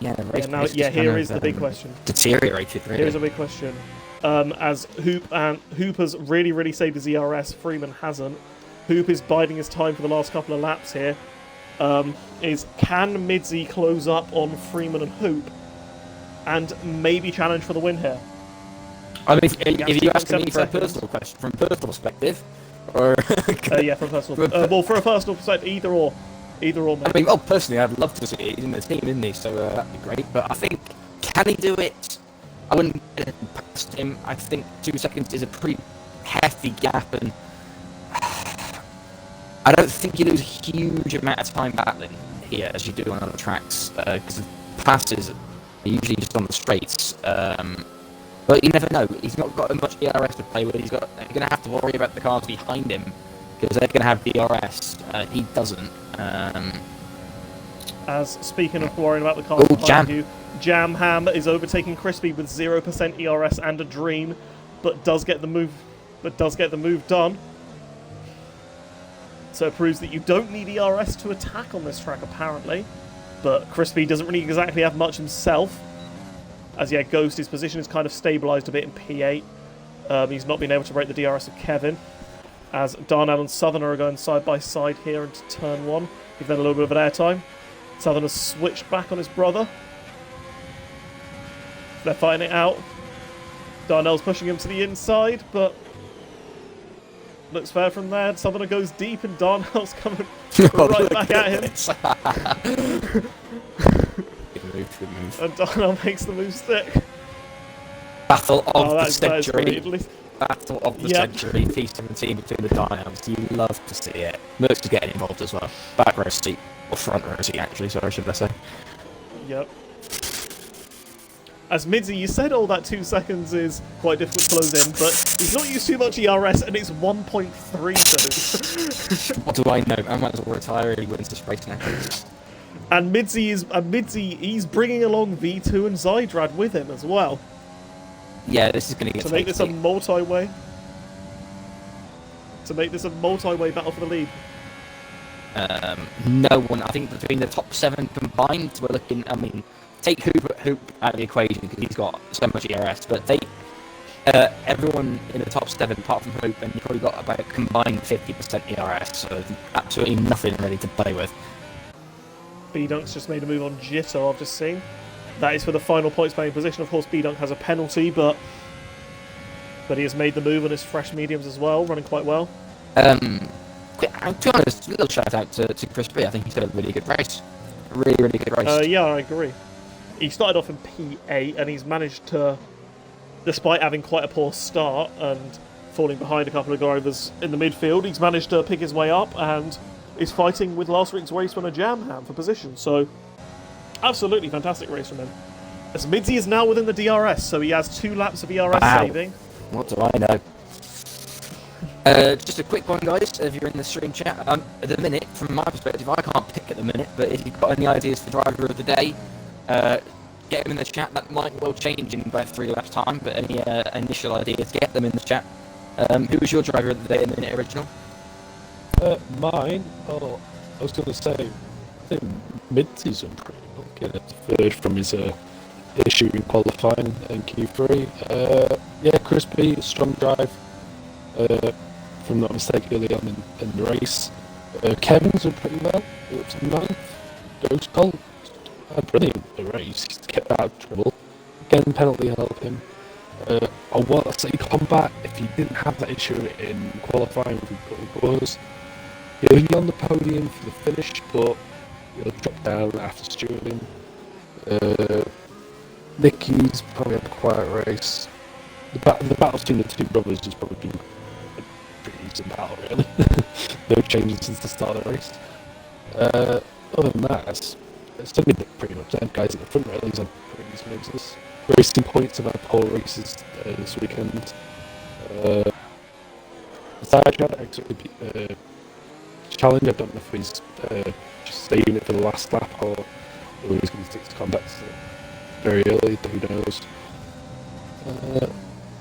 Yeah, the race here is the big question. Deteriorated, really. Here's a big question. As Hoop has really, really saved his ERS, Freeman hasn't. Hoop is biding his time for the last couple of laps here. Can Midzi close up on Freeman and Hoop and maybe challenge for the win here? I mean, if you ask me for a personal question, from personal perspective, or yeah, from personal. Well, for a personal perspective, either or. Mate. I mean, well, personally, I'd love to see it in the team, isn't he? So that'd be great. But I think, can he do it? I wouldn't get it past him. I think 2 seconds is a pretty hefty gap, and I don't think you lose a huge amount of time battling here as you do on other tracks, because the passes are usually just on the straights. But you never know. He's not got much DRS to play with. He's going to have to worry about the cars behind him because they're going to have DRS. He doesn't. As speaking of worrying about the cars behind you, Jam Ham is overtaking Crispy with 0% ERS and a dream, but does get the move done. So it proves that you don't need ERS to attack on this track, apparently. But Crispy doesn't really exactly have much himself. As yeah, Ghost, his position is kind of stabilised a bit in P8. He's not been able to break the DRS of Kevin. As Darnell and Southerner are going side by side here into turn 1. Give them a little bit of an airtime. Southerner switched back on his brother. They're fighting it out. Darnell's pushing him to the inside, but looks fair from there. Southerner goes deep and Darnell's coming right back at him. Good move. And Darnell makes the move stick. Battle of the century. Battle of the century. P17 between the Darnells. You love to see it. Merckx is getting involved as well. Back row seat. Or front row seat, actually. Sorry, should I say. Yep. As Midzi, you said all that 2 seconds is quite difficult to close in, but he's not used too much ERS and it's 1.32. What do I know? I might as well retire. He wins this race now. And Midzi, he's bringing along V2 and Zydrad with him as well. Yeah, this is going to get to make this a multi-way. To make this a multi-way battle for the lead. No one. I think between the top 7 combined, we're looking. I mean, take Hoop out of the equation because he's got so much ERS, but take everyone in the top 7 apart from Hoop, and you've probably got about combined 50% ERS. So absolutely nothing ready to play with. B-Dunk's just made a move on Jitter, I've just seen. That is for the final points playing position. Of course, B-Dunk has a penalty, but he has made the move on his fresh mediums as well, running quite well. To be honest, a little shout out to Crispy. I think he's had a really good race. Really, really good race. Yeah, I agree. He started off in P8 and he's managed to, despite having quite a poor start and falling behind a couple of drivers in the midfield, he's managed to pick his way up and is fighting with last week's race winner Jam Ham for position. So, absolutely fantastic race from him. As Midzi is now within the DRS, so he has 2 laps of ERS saving. What do I know? Just a quick one, guys, if you're in the stream chat. At the minute, from my perspective, I can't pick at the minute, but if you've got any ideas for driver of the day, get them in the chat. That might well change in about 3 laps' time, but any initial ideas, get them in the chat. Who was your driver of the day in the minute, original? Mine? Oh, I was going to say, I think mid-season pretty good. Getting third from his issue in qualifying in Q3. Yeah, Crispy, strong drive. if I'm not mistaken, early on in the race. Kevin's done pretty well, up to 9th. Ghost Colt had a brilliant race, he's kept out of trouble. Again, penalty helped him. I want to say Combat, if he didn't have that issue in qualifying with the cars, he'll be on the podium for the finish, but he'll drop down after stewarding. Nicky's probably had a quiet race. The battle between the two brothers has probably been a pretty decent battle, really. No changes since the start of the race. Other than that, it's been pretty much them guys at the front, really. He's had pretty decent races. Racing Points have had pole races this weekend. Sidetrack challenge, I don't know if he's just saving it for the last lap or he's going to stick to Combat very early, who knows.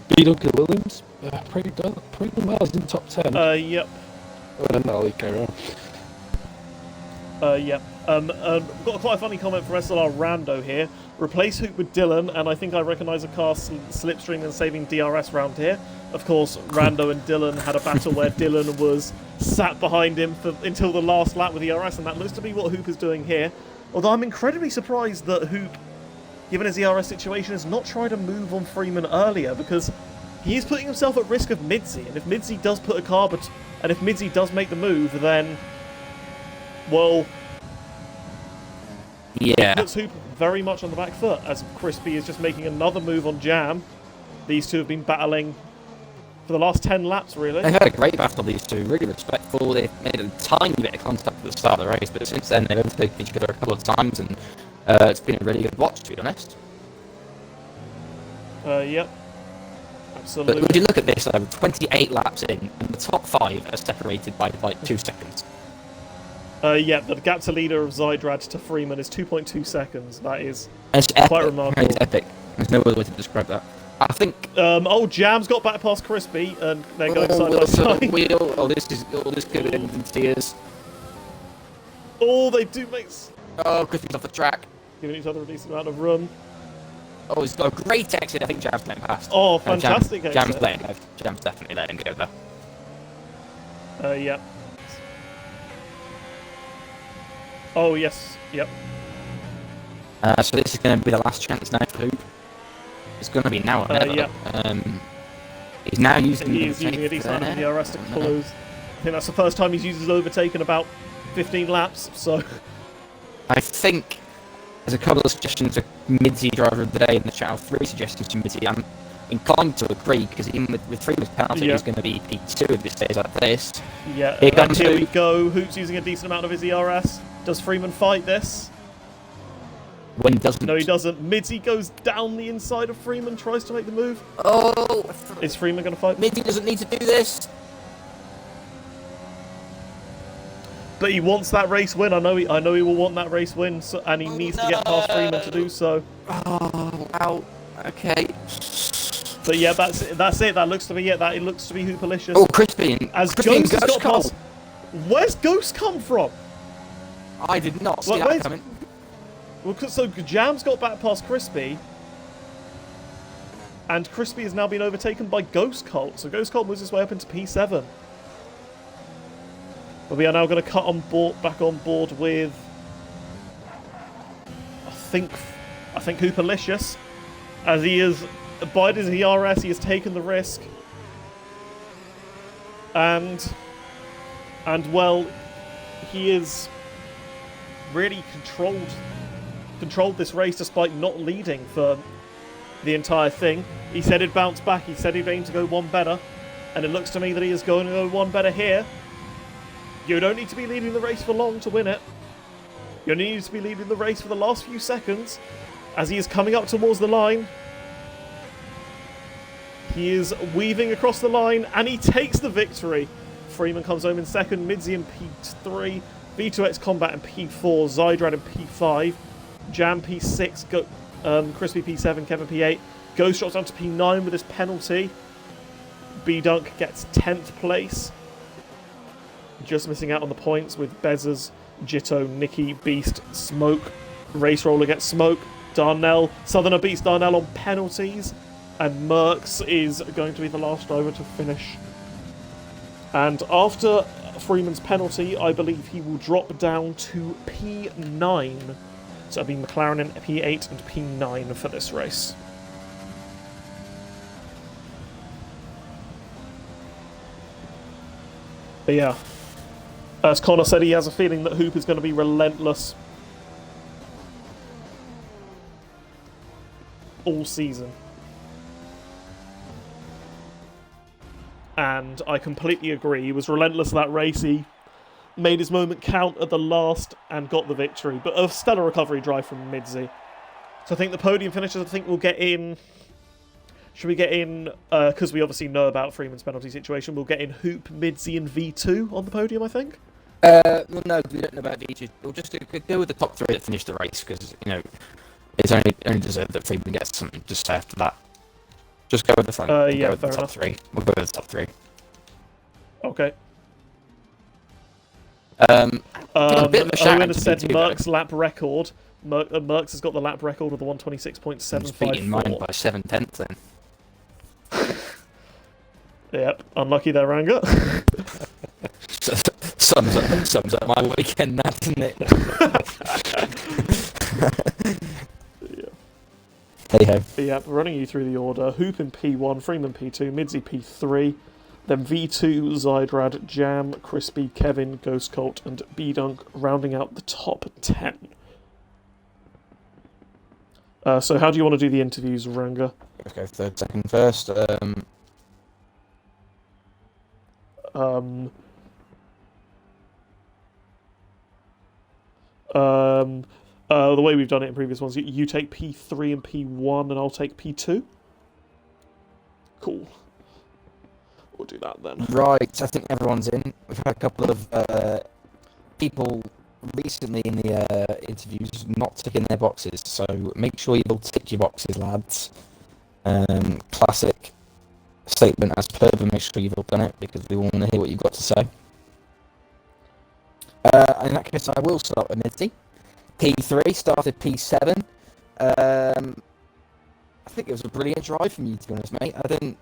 B. Duncan Williams, pretty done well, he's in the top 10. Yep. And then I'll carry on. Yep. Got quite a funny comment from SLR Rando here. Replace Hoop with Dylan, and I think I recognise a car slipstreaming and saving DRS round here. Of course, Rando and Dylan had a battle where Dylan was sat behind him until the last lap with DRS, and that looks to be what Hoop is doing here. Although I'm incredibly surprised that Hoop, given his DRS situation, has not tried to move on Freeman earlier, because he is putting himself at risk of Midzi, and if Midzi does put a car, and if Midzi does make the move, then, well, yeah, puts Hoop very much on the back foot, as Crispy is just making another move on Jam. These two have been battling for the last 10 laps, really. They've had a great battle, these two, really respectful. They've made a tiny bit of contact at the start of the race, but since then they've overtaken each other a couple of times, and it's been a really good watch, to be honest. Yep. Absolutely. But would you look at this, 28 laps in, and the top 5 are separated by like 2 seconds. Yeah, the gap to leader of Zydrad to Freeman is 2.2 seconds. That is quite remarkable. It's epic. There's no other way to describe that. I think. Jam's got back past Crispy, and they're going side by side. This could end in tears. Oh, they do make. Oh, Crispy's off the track, giving each other a decent amount of run. Oh, he's got a great exit. I think Jam's letting past. Oh, fantastic exit. Jam's letting go. Jam's definitely letting go there. Yep. Oh, yes. Yep. So this is going to be the last chance now for Hoop. It's going to be now or never. Yep. He's now using. He is using a decent amount of DRS to close. I think that's the first time he's used his overtake in about 15 laps. So. I think there's a couple of suggestions for Midzi driver of the day in the chat. 3 suggestions to Midzi. I'm inclined to agree, because even with Freeman's penalty, he's going to be P2 if this stays like this. Yeah, here we go. Hoop's using a decent amount of his ERS. Does Freeman fight this? When he doesn't. No, he doesn't. Midzi goes down the inside of Freeman, tries to make the move. Oh! Is Freeman going to fight? Midzi doesn't need to do this. But he wants that race win. I know he will want that race win, and he needs to get past Freeman to do so. Oh, wow. Okay. But yeah, that's it. That looks to be it. That it looks to be Hoopalicious. Oh, Crispy. As Ghost has got past. Where's Ghost come from? I did not see that coming. Well, so Jam's got back past Crispy, and Crispy has now been overtaken by Ghost Colt. So Ghost Colt moves his way up into P7. But we are now going to back on board with, I think Hoopalicious, as he has abided his ERS. He has taken the risk, and well, he is really controlled this race despite not leading for the entire thing. He said he'd bounce back. He said he'd aim to go one better, and it looks to me that he is going to go one better here. You don't need to be leading the race for long to win it. You only need to be leading the race for the last few seconds, as he is coming up towards the line. He is weaving across the line, and he takes the victory. Freeman comes home in second, Midzi in P3, V2X Combat in P4, Zydrad in P5, Jam P6, Crispy P7, Kevin P8. Ghost drops down to P9 with his penalty. B-Dunk gets 10th place. Just missing out on the points with Bezzers, Jitto, Nicky, Beast, Smoke. Race Roller gets Smoke. Darnell, Southerner beats Darnell on penalties. And Merckx is going to be the last driver to finish And after Freeman's penalty, I believe he will drop down to P9. So it'll be McLaren in P8 and P9 for this race. But yeah, as Connor said, he has a feeling that Hoop is going to be relentless all season. And I completely agree. He was relentless that race. He made his moment count at the last and got the victory. But a stellar recovery drive from Midzi. So I think the podium finishes, I think we'll get in... Should we get in, because we obviously know about Freeman's penalty situation, we'll get in Hoop, Midzi and V2 on the podium, I think? Well, no, we don't know about V2. We'll just go with the top 3 that finished the race, because, you know, it's only deserved that Freeman gets something just after that. Just go with the front. We'll go with the top 3. We'll go with the top 3. Okay. Owen has said Merck's lap record. Merck's has got the lap record of the 126.754. Beating mine by 7/10 then. Yep, unlucky there, Ranga. sums up my weekend, that, doesn't it? Hey ho. Yep, running you through the order. Hoop in P1, Freeman P2, Midzi P3, then V2, Zydrad, Jam, Crispy, Kevin, Ghost Colt, and B-Dunk rounding out the top 10. So how do you want to do the interviews, Ranga? Let's go third, second, first. The way we've done it in previous ones, you take P3 and P1, and I'll take P2. Cool. We'll do that then. Right, I think everyone's in. We've had a couple of people recently in the interviews not ticking their boxes, so make sure you all tick your boxes, lads. Classic statement as per, but make sure you've all done it, because we want to hear what you've got to say. In that case, I will start with Mitty. P3, started P7. I think it was a brilliant drive from you, to be honest, mate. I think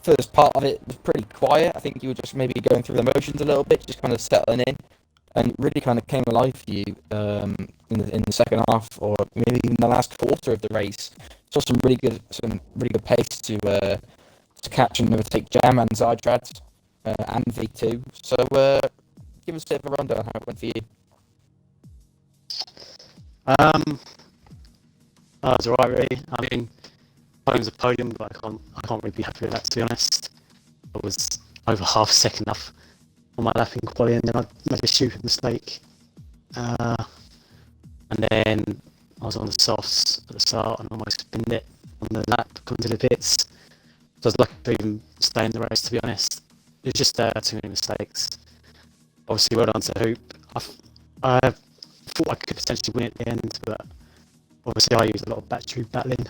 first part of it was pretty quiet. I think you were just maybe going through the motions a little bit, just kind of settling in, and it really kind of came alive for you in the second half, or maybe even the last quarter of the race. Saw some really good pace to catch and overtake Jam and Zydrad and V2. So give us a bit of a rundown on how it went for you. That was alright, really. I mean, podium's a podium, but I can't really be happy with that, to be honest. I was over half a second off on my lap in quali, and then I made a stupid mistake. And then I was on the softs at the start and almost spinned it on the lap, coming to the pits. So I was lucky to even stay in the race, to be honest. It was just too many mistakes. Obviously, well done to Hoop. I thought I could potentially win at the end, but obviously I used a lot of battery battling,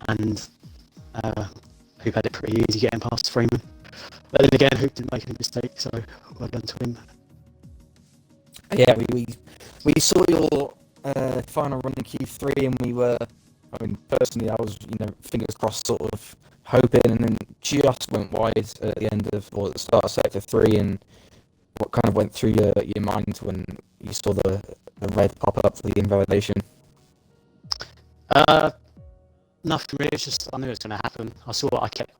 and Hoop had it pretty easy getting past Freeman. But then again, Hoop didn't make any mistakes, so well done to him. Yeah, we saw your final run in Q3, and we were, I mean, personally, I was, fingers crossed, sort of hoping, and then just went wide at the end of, or at the start of sector 3, and what kind of went through your mind when you saw the red pop up for the invalidation? Nothing really. It's just I knew it was going to happen. I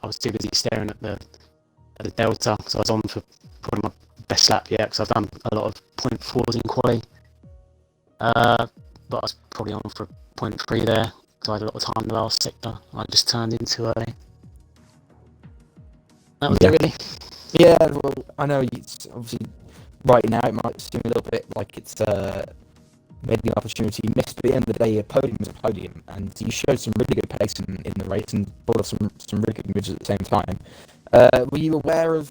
was too busy staring at the delta, so I was on for probably my best lap yet, because I've done a lot of 0.4s in quali. But I was probably on for 0.3 there, because I had a lot of time in the last sector. I just turned in too early. That was it, really. Yeah, well, I know it's obviously right now it might seem a little bit like it's maybe an opportunity missed, but at the end of the day, a podium is a podium, and you showed some really good pace in the race and brought up some really good moves at the same time. Are you aware of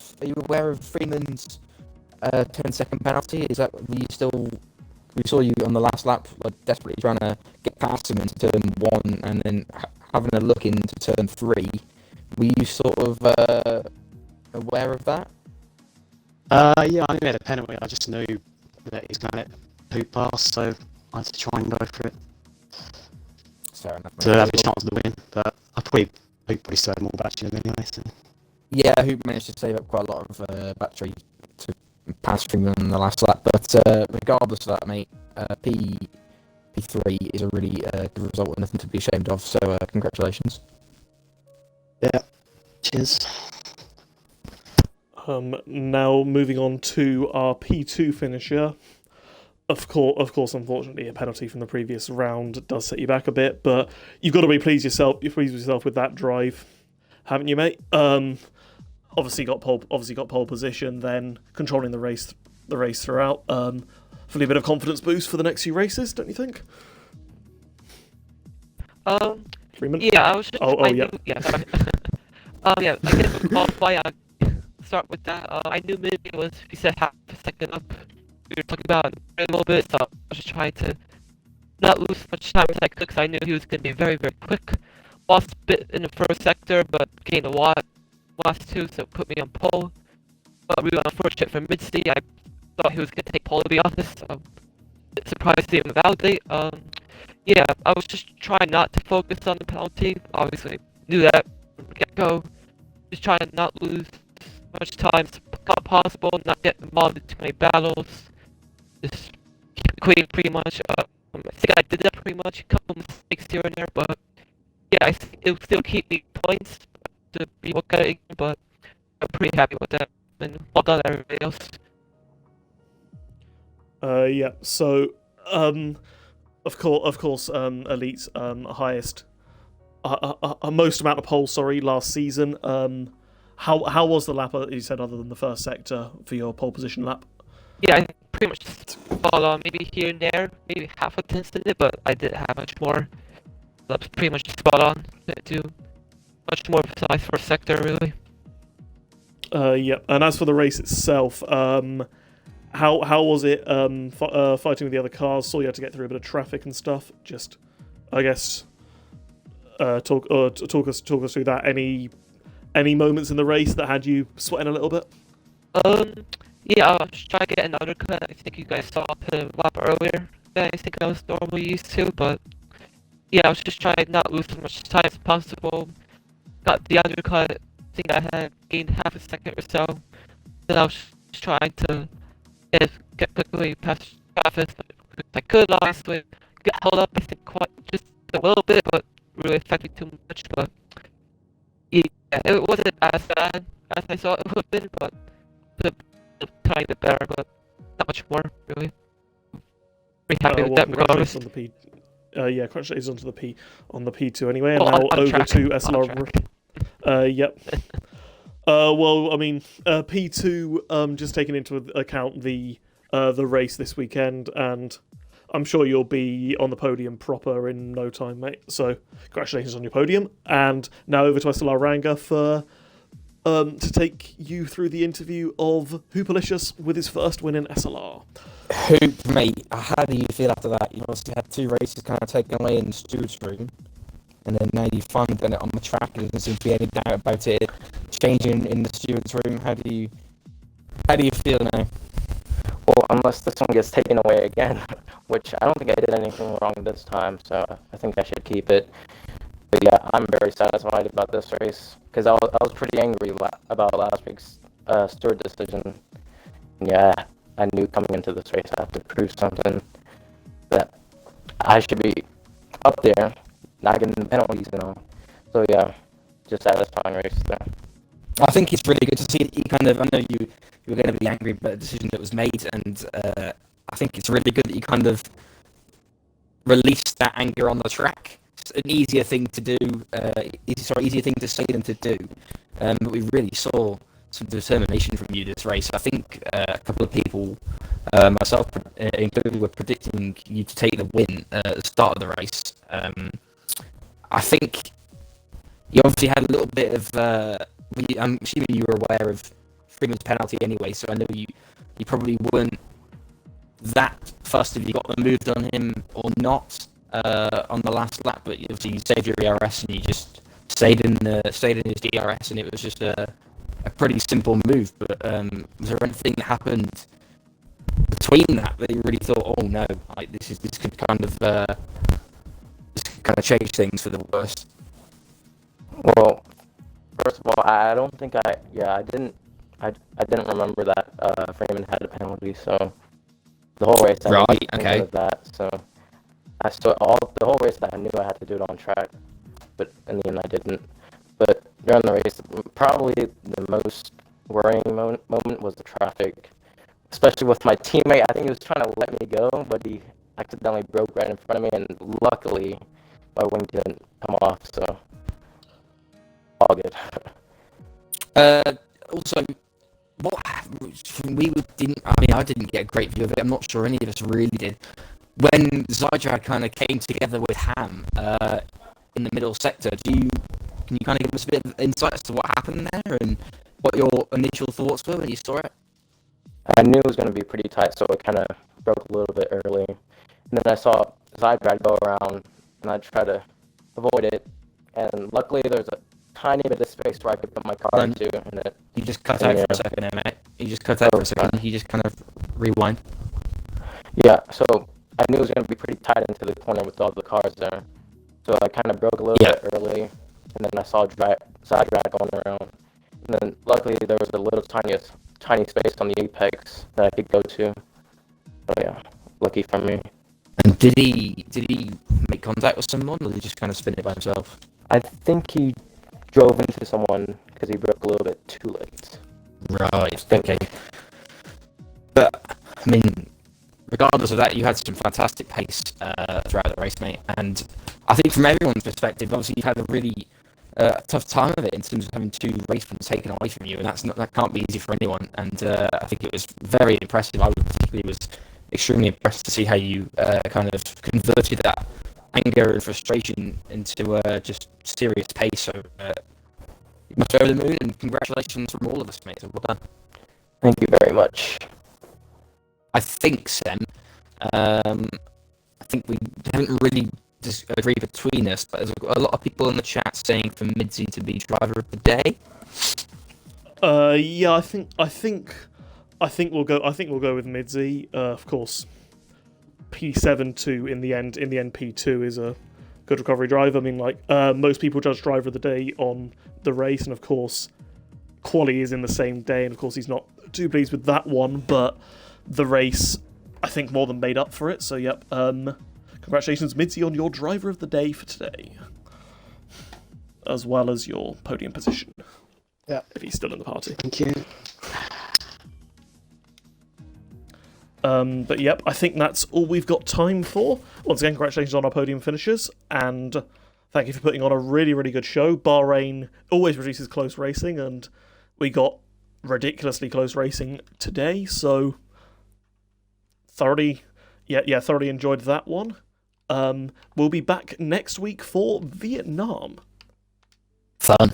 Freeman's 10-second penalty? We saw you on the last lap, like, desperately trying to get past him into turn 1, and then having a look into turn 3. Were you sort of aware of that? Yeah, I knew he had a penalty. I just knew that he's going to let Hoop pass, so I had to try and go for it. Fair enough. To have a chance to win, but Hoop probably still had more battery than anyway. So. Yeah, Hoop managed to save up quite a lot of battery past Freeman on the last lap. But regardless of that, mate, P3 is a really good result and nothing to be ashamed of. So congratulations. Yeah. Cheers. Now moving on to our P2 finisher. Of course, unfortunately, a penalty from the previous round does set you back a bit, but you've got to be pleased with yourself with that drive, haven't you, mate? Obviously got pole position, then controlling the race throughout. Hopefully a bit of confidence boost for the next few races, don't you think? Freeman? Yeah, I was just. Yeah. Sorry. Yeah, I guess we'll qualify. Start with that. I knew maybe it was, we said half a second up. We were talking about it a little bit, so I was just trying to not lose as much time as I could because I knew he was going to be very, very quick. Lost a bit in the first sector, but gained a lot last two, so it put me on pole. But really unfortunate for mid-C. I thought he was going to take pole, to be honest. So I'm a bit surprised to see him validate. Yeah, I was just trying not to focus on the penalty. Obviously, knew that from the get-go. Just trying to not lose as much time as possible, not get involved in too many battles. Just keep clean pretty much. I think I did that pretty much. A couple mistakes here and there, but yeah, I think it'll still keep me points to be look at it, but I'm pretty happy with that. And well done, everybody else. Yeah. So, of course, Elite's highest, most amount of poles. Sorry, last season. How was the lap? You said other than the first sector for your pole position lap. Yeah, I pretty much spot on. Maybe here and there, maybe half a tenth in it, but I didn't have much more. That's pretty much spot on. Didn't do much more besides for sector, really. Yeah. And as for the race itself, how was it fighting with the other cars? Saw you had to get through a bit of traffic and stuff. Just, I guess, talk us through that. Any moments in the race that had you sweating a little bit? Yeah, I was trying to get another cut. I think you guys saw a lap earlier than I think I was normally used to, but yeah, I was just trying to not lose as much time as possible. Got the undercut. I think I had gained half a second or so. Then I was just trying to get quickly past traffic as I could. Honestly, got held up. I think quite just a little bit, but really affected too much. But yeah, it wasn't as bad as I thought it would have been, but kind of better, but not much more really. Pretty happy with that regardless. Congratulations on the P2 anyway, and now over to SLR. Yep. Well, I mean, P2 just taking into account the race this weekend, and I'm sure you'll be on the podium proper in no time, mate. So congratulations on your podium, and now over to SLR Ranga for to take you through the interview of Hoopalicious with his first win in SLR. Hoop, mate, how do you feel after that? You obviously had two races kind of taken away in the steward's room, and then now you've finally done it on the track. There doesn't seem to be any doubt about it changing in the steward's room. How do you feel now? Well, unless this one gets taken away again, which I don't think I did anything wrong this time, so I think I should keep it. But yeah, I'm very satisfied about this race, because I was pretty angry about last week's steward decision. Yeah, I knew coming into this race I had to prove something, that I should be up there, not getting the penalties and all. So yeah, just satisfying race there. I think it's really good to see that you kind of, I know you were going to be angry about the decision that was made, and I think it's really good that you kind of released that anger on the track. It's an easier thing to do, easier thing to say than to do. But we really saw some determination from you this race. I think a couple of people, myself included, were predicting you to take the win at the start of the race. I think you obviously had a little bit of, I'm assuming you were aware of Freeman's penalty anyway, so I know you probably weren't that fussed if you got the move on him or not on the last lap, but obviously you saved your ERS and you just stayed in his DRS, and it was just a pretty simple move. But was there anything that happened between that you really thought, oh no, like this could kind of change things for the worst? Well, first of all, I don't think I didn't I didn't remember that Freeman had a penalty, so the whole race I Right, didn't think okay. of that. So the whole race I knew I had to do it on track, but in the end I didn't. But during the race, probably the most worrying moment was the traffic, especially with my teammate. I think he was trying to let me go, but he accidentally broke right in front of me, and luckily my wing didn't come off, so all good. Also, what didn't. I mean, I didn't get a great view of it. I'm not sure any of us really did. When Zydrad kind of came together with Ham in the middle sector, can you kind of give us a bit of insight as to what happened there and what your initial thoughts were when you saw it? I knew it was going to be pretty tight, so it kind of broke a little bit early. And then I saw Zydrad go around, and I tried to avoid it. And luckily, there's a tiny bit of space where I could put my car into. And you just cut out for a second there, mate. You just cut out for a second. You just kind of rewind. Yeah, so I knew it was going to be pretty tight into the corner with all the cars there. So I kind of broke a little bit early, and then I saw Zydrad going around. And then luckily, there was a little tiny space on the apex that I could go to. So yeah, lucky for me. And did he make contact with someone, or did he just kind of spin it by himself? I think he drove into someone because he broke a little bit too late. Right, okay. But, I mean, regardless of that, you had some fantastic pace throughout the race, mate. And I think from everyone's perspective, obviously you've had a really tough time of it in terms of having 2 race wins taken away from you, and that can't be easy for anyone. And I think it was very impressive. I particularly was extremely impressed to see how you kind of converted that anger and frustration into just serious pace. So you must be over the moon, and congratulations from all of us, mate. So well done. Thank you very much. I think, Sam, I think we haven't really agreed between us, but there's a lot of people in the chat saying for Midzi to be driver of the day. Yeah, I think we'll go with Midzi. Of course, P7-2 in the end P2 is a good recovery driver. I mean, like most people judge driver of the day on the race, and of course, quali is in the same day, and of course he's not too pleased with that one, but the race I think more than made up for it. So yep, congratulations Midzi on your driver of the day for today, as well as your podium position. Yeah, if he's still in the party. Thank you. But yep, I think that's all we've got time for. Once again, congratulations on our podium finishers, and thank you for putting on a really, really good show. Bahrain always produces close racing, and we got ridiculously close racing today, so thoroughly enjoyed that one. We'll be back next week for Vietnam. Fun.